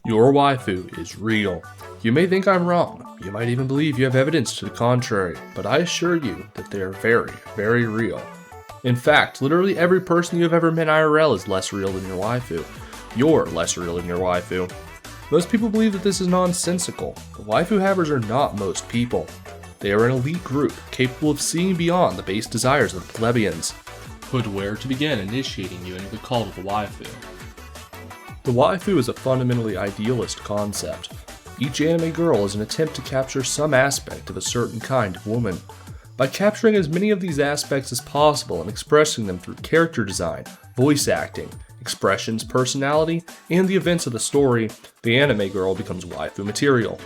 Your waifu is real. You may think I'm wrong, you might even believe you have evidence to the contrary, but I assure you that they are very, very real. In fact, literally every person you have ever met IRL is less real than your waifu. You're less real than your waifu. Most people believe that this is nonsensical, but waifu havers are not most people. They are an elite group, capable of seeing beyond the base desires of the plebeians. But where to begin initiating you into the cult of the waifu? The waifu is a fundamentally idealist concept. Each anime girl is an attempt to capture some aspect of a certain kind of woman. By capturing as many of these aspects as possible and expressing them through character design, voice acting, expressions, personality, and the events of the story, the anime girl becomes waifu material.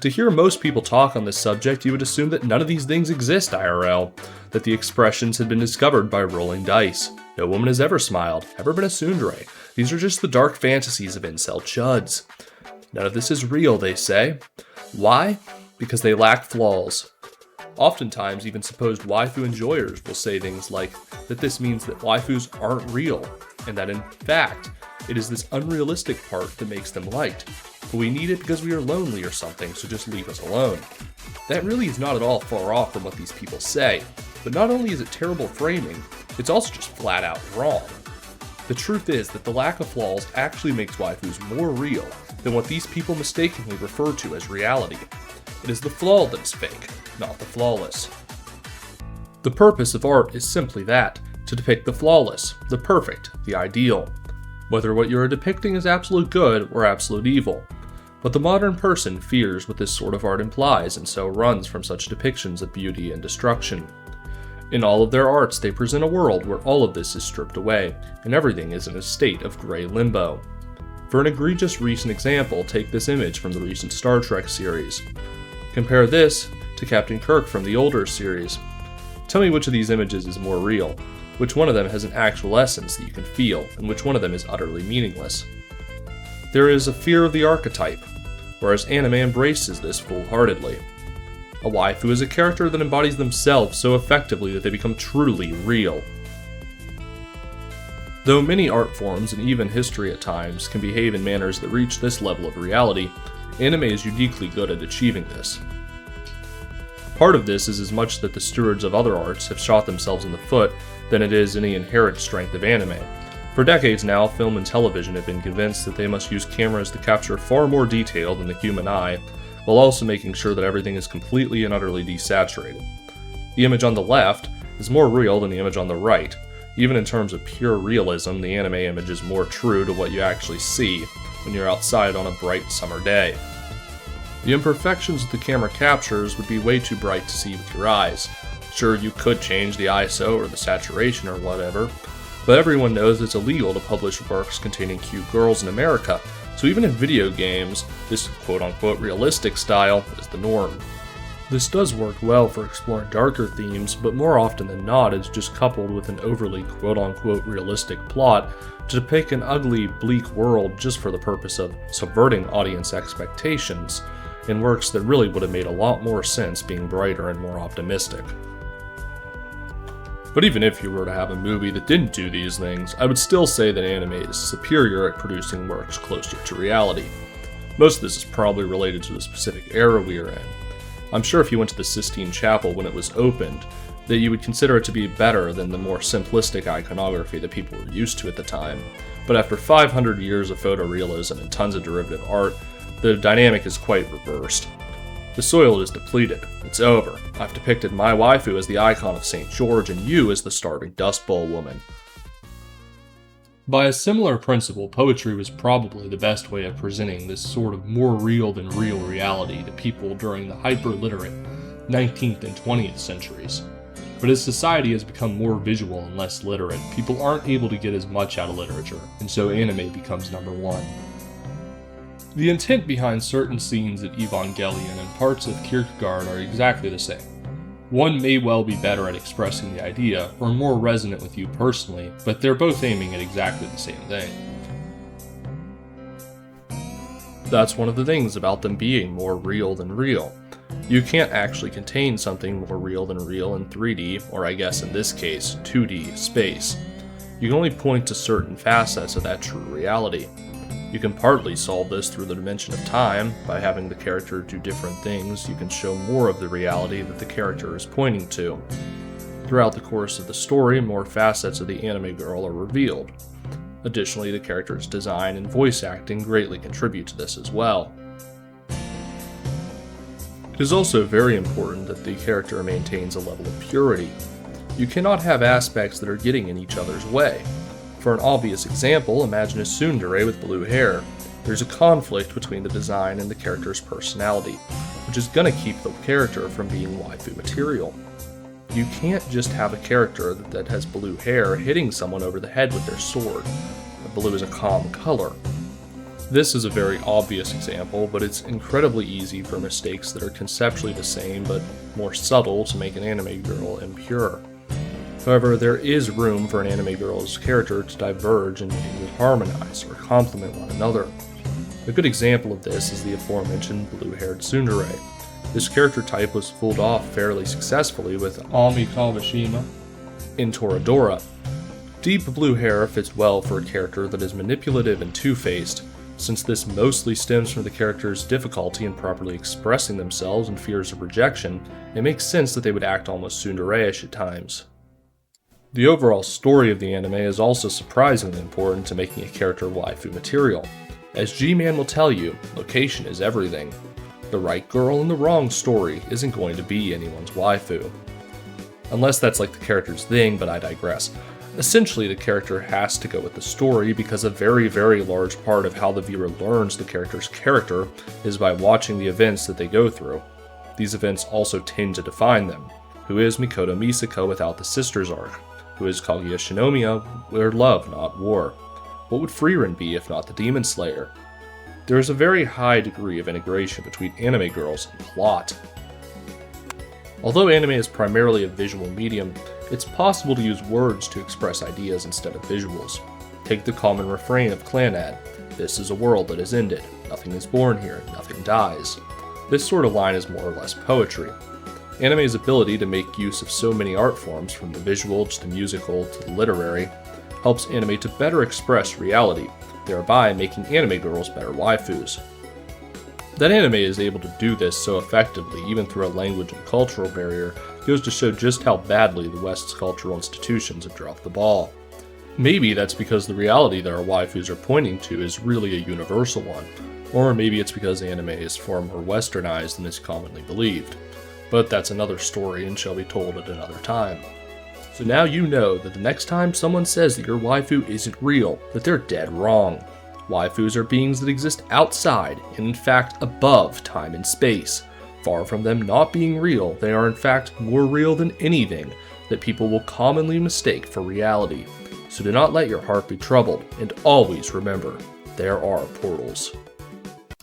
To hear most people talk on this subject, you would assume that none of these things exist IRL, that the expressions had been discovered by rolling dice. No woman has ever smiled, ever been a tsundere. These are just the dark fantasies of incel chuds. None of this is real, they say. Why? Because they lack flaws. Oftentimes, even supposed waifu enjoyers will say things like that this means that waifus aren't real, and that in fact, it is this unrealistic part that makes them liked. But we need it because we are lonely or something, so just leave us alone. That really is not at all far off from what these people say, but not only is it terrible framing, it's also just flat out wrong. The truth is that the lack of flaws actually makes waifus more real than what these people mistakenly refer to as reality. It is the flaw that is fake, not the flawless. The purpose of art is simply that, to depict the flawless, the perfect, the ideal. Whether what you are depicting is absolute good or absolute evil. But the modern person fears what this sort of art implies and so runs from such depictions of beauty and destruction. In all of their arts, they present a world where all of this is stripped away, and everything is in a state of gray limbo. For an egregious recent example, take this image from the recent Star Trek series. Compare this to Captain Kirk from the older series. Tell me which of these images is more real, which one of them has an actual essence that you can feel, and which one of them is utterly meaningless. There is a fear of the archetype, whereas anime embraces this full-heartedly. A waifu is a character that embodies themselves so effectively that they become truly real. Though many art forms and even history at times can behave in manners that reach this level of reality, anime is uniquely good at achieving this. Part of this is as much that the stewards of other arts have shot themselves in the foot than it is any inherent strength of anime. For decades now, film and television have been convinced that they must use cameras to capture far more detail than the human eye, while also making sure that everything is completely and utterly desaturated. The image on the left is more real than the image on the right. Even in terms of pure realism, the anime image is more true to what you actually see when you're outside on a bright summer day. The imperfections that the camera captures would be way too bright to see with your eyes. Sure, you could change the ISO or the saturation or whatever, but everyone knows it's illegal to publish works containing cute girls in America, so even in video games, this quote-unquote realistic style is the norm. This does work well for exploring darker themes, but more often than not it's just coupled with an overly quote-unquote realistic plot to depict an ugly, bleak world just for the purpose of subverting audience expectations, in works that really would have made a lot more sense being brighter and more optimistic. But even if you were to have a movie that didn't do these things, I would still say that anime is superior at producing works closer to reality. Most of this is probably related to the specific era we are in. I'm sure if you went to the Sistine Chapel when it was opened, that you would consider it to be better than the more simplistic iconography that people were used to at the time. But after 500 years of photorealism and tons of derivative art, the dynamic is quite reversed. The soil is depleted. It's over. I've depicted my waifu as the icon of St. George and you as the starving Dust Bowl woman. By a similar principle, poetry was probably the best way of presenting this sort of more real than real reality to people during the hyper-literate 19th and 20th centuries. But as society has become more visual and less literate, people aren't able to get as much out of literature, and so anime becomes number one. The intent behind certain scenes at Evangelion and parts of Kierkegaard are exactly the same. One may well be better at expressing the idea, or more resonant with you personally, but they're both aiming at exactly the same thing. That's one of the things about them being more real than real. You can't actually contain something more real than real in 3D, or I guess in this case, 2D space. You can only point to certain facets of that true reality. You can partly solve this through the dimension of time. By having the character do different things, you can show more of the reality that the character is pointing to. Throughout the course of the story, more facets of the anime girl are revealed. Additionally, the character's design and voice acting greatly contribute to this as well. It is also very important that the character maintains a level of purity. You cannot have aspects that are getting in each other's way. For an obvious example, imagine a tsundere with blue hair. There's a conflict between the design and the character's personality, which is going to keep the character from being waifu material. You can't just have a character that has blue hair hitting someone over the head with their sword. Blue is a calm color. This is a very obvious example, but it's incredibly easy for mistakes that are conceptually the same but more subtle to make an anime girl impure. However, there is room for an anime girl's character to diverge and harmonize or complement one another. A good example of this is the aforementioned blue-haired tsundere. This character type was pulled off fairly successfully with Ami Kawashima in Toradora. Deep blue hair fits well for a character that is manipulative and two-faced. Since this mostly stems from the character's difficulty in properly expressing themselves and fears of rejection, it makes sense that they would act almost tsundere-ish at times. The overall story of the anime is also surprisingly important to making a character waifu material. As G-Man will tell you, location is everything. The right girl in the wrong story isn't going to be anyone's waifu. Unless that's like the character's thing, but I digress. Essentially, the character has to go with the story because a very, very large part of how the viewer learns the character's character is by watching the events that they go through. These events also tend to define them. Who is Mikoto Misako without the sisters arc? Who is Kaguya Shinomiya where love, not war? What would Frieren be if not the Demon Slayer? There is a very high degree of integration between anime girls and plot. Although anime is primarily a visual medium, it's possible to use words to express ideas instead of visuals. Take the common refrain of Clannad, "This is a world that has ended. Nothing is born here, nothing dies." This sort of line is more or less poetry. Anime's ability to make use of so many art forms, from the visual to the musical to the literary, helps anime to better express reality, thereby making anime girls better waifus. That anime is able to do this so effectively, even through a language and cultural barrier, goes to show just how badly the West's cultural institutions have dropped the ball. Maybe that's because the reality that our waifus are pointing to is really a universal one, or maybe it's because anime is far more westernized than is commonly believed. But that's another story and shall be told at another time. So now you know that the next time someone says that your waifu isn't real, that they're dead wrong. Waifus are beings that exist outside, and in fact above time and space. Far from them not being real, they are in fact more real than anything that people will commonly mistake for reality. So do not let your heart be troubled, and always remember, there are portals.